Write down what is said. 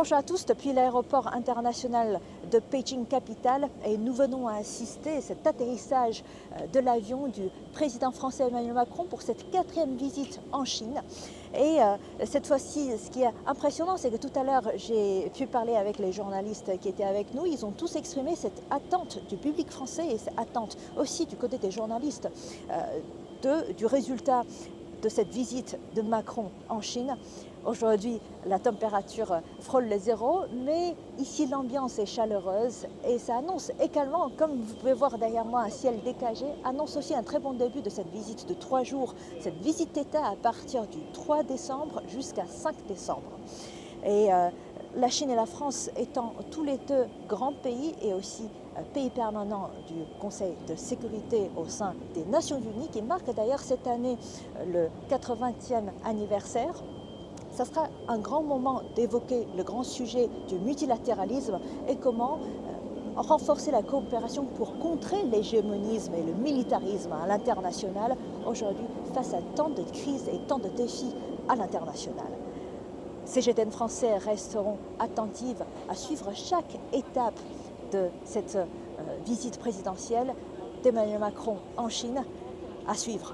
Bonjour à tous, depuis l'aéroport international de Pékin capitale, et nous venons à assister à cet atterrissage de l'avion du président français Emmanuel Macron pour cette 4e visite en Chine. Et cette fois-ci, ce qui est impressionnant, c'est que tout à l'heure, j'ai pu parler avec les journalistes qui étaient avec nous. Ils ont tous exprimé cette attente du public français et cette attente aussi du côté des journalistes du résultat de cette visite de Macron en Chine. Aujourd'hui, la température frôle les zéros, mais ici l'ambiance est chaleureuse et ça annonce également, comme vous pouvez voir derrière moi, un ciel dégagé, annonce aussi un très bon début de cette visite de 3 jours, cette visite d'État à partir du 3 décembre jusqu'à 5 décembre. Et la Chine et la France étant tous les deux grands pays et aussi pays permanent du Conseil de sécurité au sein des Nations Unies, qui marque d'ailleurs cette année le 80e anniversaire. Ça sera un grand moment d'évoquer le grand sujet du multilatéralisme et comment renforcer la coopération pour contrer l'hégémonisme et le militarisme à l'international aujourd'hui face à tant de crises et tant de défis à l'international. CGTN français resteront attentives à suivre chaque étape de cette visite présidentielle d'Emmanuel Macron en Chine. À suivre.